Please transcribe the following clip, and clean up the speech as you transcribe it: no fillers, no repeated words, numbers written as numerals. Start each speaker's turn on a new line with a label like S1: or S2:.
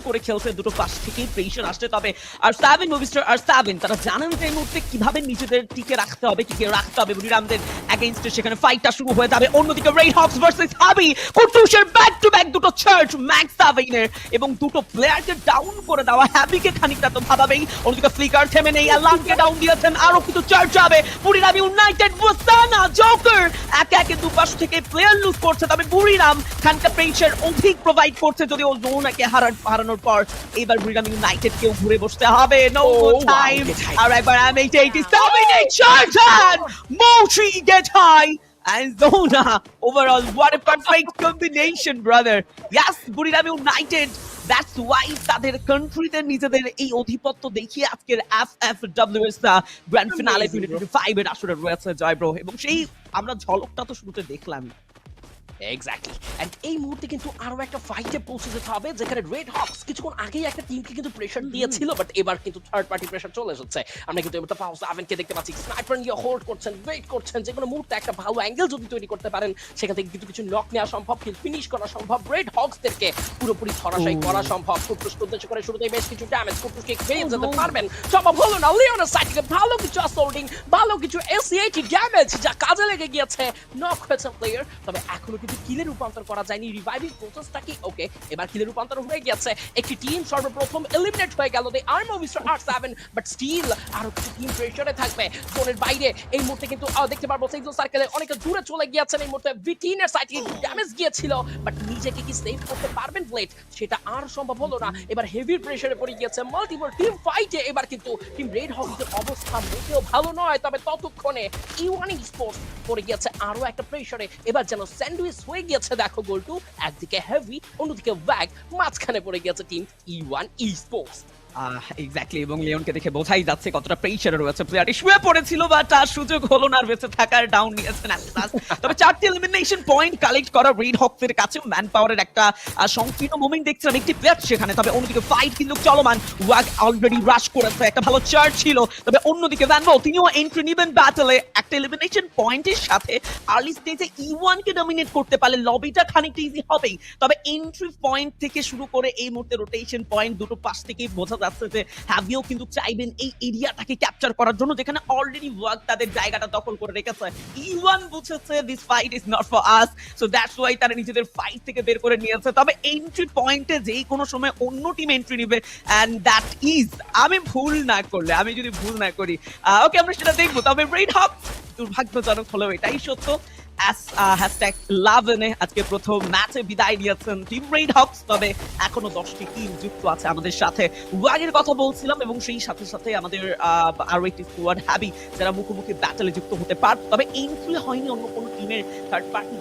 S1: করে খেলছে দুটো পাশ থেকেই প্রেশার আসছে। তবে আর সাবিন মুভিস্টার আর সাবিন তারা জানেন যে এই মুহূর্তে কিভাবে নিজেদের টিকে রাখতে হবে, টিকে রাখতে হবে বুড়িরামদের এগেইনস্টে। সেখানে ফাইটটা শুরু হয়ে যাবে। অন্যদিকে রেড হক্স ভার্সেস হাবি, কুটুসের ব্যাক টু ব্যাক দুটো চার্জ ম্যাক্স সাবিনের এবং দুটো প্লেয়ারকে ডাউন করে দেওয়া হ্যাবিকে খানিকটা তো ভাবাবেই। অন্যদিকে ফ্লিকার থেমে নেই, অ্যালানকে ডাউন দিয়েছেন, আরো কিছু চার্জ যাবে। বুড়িরাম ইউনাইটেড ওয়াসানা জোকার একে একে দুপাশ থেকে প্লেয়ার লুজ করছে। তবে বুড়িরাম খানিকটা প্রেশার অধিক প্রোভাইড করছে, যদিও জোনাকে হারানোর পর এবার বুড়িরাম ইউনাইটেড কেউ ঘুরে বসতে হবে। No time. আর একবার M887 charge and Mochi get high and Zona. Overall, what a perfect combination, brother. Yes, Buriram United. That's why তাদের কান্ট্রিতে নিজেদের এই অধিপত্য দেখিয়ে আজকের FFWS গ্র্যান্ড ফিনালে 2025 এর আসরে রয়েছে জয় ব্রো। এবং সেই আমরা ঝলকটা তো শুরুতে দেখলাম।
S2: এক্স্যাক্টলি। এন্ড এই মুহূর্তে কিন্তু আরো একটা ফাইটে পৌঁছে যেতে হবে, যেখানে রেড হক্স কিছুক্ষণ আগেই একটা টিমকে কিন্তু প্রেসার দিয়েছিল, বাট এবার কিন্তু থার্ড পার্টি প্রেসার চলে এসেছে। আমরা কিন্তু এবার পাওয়া সাভেনকে দেখতে পাচ্ছি, স্নাইপার নিয়ে হোল্ড করছেন, ওয়েট করছেন, যে কোনো মুহূর্তে একটা ভালো অ্যাঙ্গেল যদি তৈরি করতে পারেন সেখান থেকে কিন্তু কিছু নক নেওয়া সম্ভব, ফিনিশ করা সম্ভব, রেড হক্সদেরকে পুরোপুরি ধরাশায়ী করা সম্ভব। কুটুস উদ্দেশ্য করে শুরুতেই বেশ কিছু ড্যামেজ, কুটুসকে খেয়ে যেতে পারবেন সম্ভব হলো না। লিওনের সাইড থেকে ভালো কিছু আসোল্ডিং, ভালো কিছু SCAT ড্যামেজ যা কাজে লেগে গিয়েছে, নক হয়েছে প্লেয়ার। তবে এখনো কিন্তু কিলে রূপান্তর করা যায়নি, রিভাইভিং প্রসেসটা কি ওকে, এবার কিলে রূপান্তর হয়ে গেছে। একটি টিম সর্বপ্রথম এলিমিনেট হয়ে গেল, দে আর মুভিস্টার R7, বাট স্টিল আরো কিছু টিম প্রেসারে থাকবে জোনের বাইরে। এই মুহূর্তে কিন্তু দেখতে পারবো সিগন্যাল সার্কেলে অনেকটা দূরে চলে গিয়েছেন। এই মুহূর্তে V10 এর সাইড থেকে ড্যামেজ গিয়েছিল, বাট নিজেকে কি সেভ করতে পারবেন ব্লেড, সেটা আর সম্ভব হলো না। এবার হেভি প্রেসারে পড়ে গিয়েছে মাল্টিপল টিম ফাইটে। এবার কিন্তু টিম রেড হক্সের অবস্থা মোটেও ভালো নয়। তবে ততক্ষণে E1 স্পোর্টস পড়ে গিয়েছে আরো একটা প্রেসারে। এবার যেন স্যান্ডউইচ হয়ে গিয়েছে, দেখো গোলটু একদিকে হেভি, অন্যদিকে ব্যাগ, মাঝখানে পড়ে গিয়েছে টিম E1 স্পোর্টস।
S1: এক্স্যাক্টলি। এবং লিওনকে দেখে বোঝাই যাচ্ছে কতটা প্রেসারে রয়েছে। প্লেয়ারটি শুয়ে পড়েছিল, বাট তার সুযোগ হলো না, বেঁচে থাকার ডাউন নিয়েছেন আলিসাস। তবে 4টি এলিমিনেশন পয়েন্ট কালেক্ট করা রেড হক্সের কাছে ম্যান পাওয়ারের একটা সংকীর্ণ মোমেন্ট দেখছিলাম একটি প্লেয়ার সেখানে। তবে অন্যদিকে ফাইট কিন্তু চলমান, ওয়াগ অলরেডি রাশ করেছে, একটা ভালো চার্জ ছিল। তবে অন্যদিকে ভ্যানভল তিনিও এন্ট্রি নেবেন ব্যাটলে। একটা এলিমিনেশন পয়েন্টের সাথে আর্লি স্টেজে E1 কে ডমিনেট করতে পারলে লবিটা খানিকটা ইজি হবেই। তবে এন্ট্রি পয়েন্ট থেকে শুরু করে এই মুহূর্তে রোটেশন পয়েন্ট দুটো পাশ থেকেই বোঝা যাচ্ছে যে হ্যাভিও কিন্তু চাইবেন এই এরিয়াটাকে ক্যাপচার করার জন্য, যেখানে অলরেডি ওয়ার্ক তাদের জায়গাটা দখল করে রেখেছে। E1 বুঝেছে this fight is not for us, so that's why তারা নিজেদের ফাইট থেকে বের করে নিয়েছে। তবে এন্ট্রি পয়েন্টে যেই কোনো সময় অন্য টিম এন্ট্রি নিবে, এন্ড দ্যাট ইজ, আমি যদি ভুল না করি ওকে আমরা সেটা দেখবো। তবে রেড হক দুর্ভাগ্যজনক হলেও এটাই সত্য, #লাভেনে আজকে প্রথম ম্যাচে বিদায় নিয়েছেন টিম রেড হক্স। তবে এখনো 10টি টিম যুক্ত আছে আমাদের সাথে। ওয়াগের কথা বলছিলাম, এবং সেই সাথে সাথে আমাদের আরো একটি স্কোয়াড হ্যাবি যারা মুখোমুখি ব্যাটেলে যুক্ত হতে পারত। তবে এন্ট্রি হয়নি অন্য কোনো টিমের থার্ড পার্টি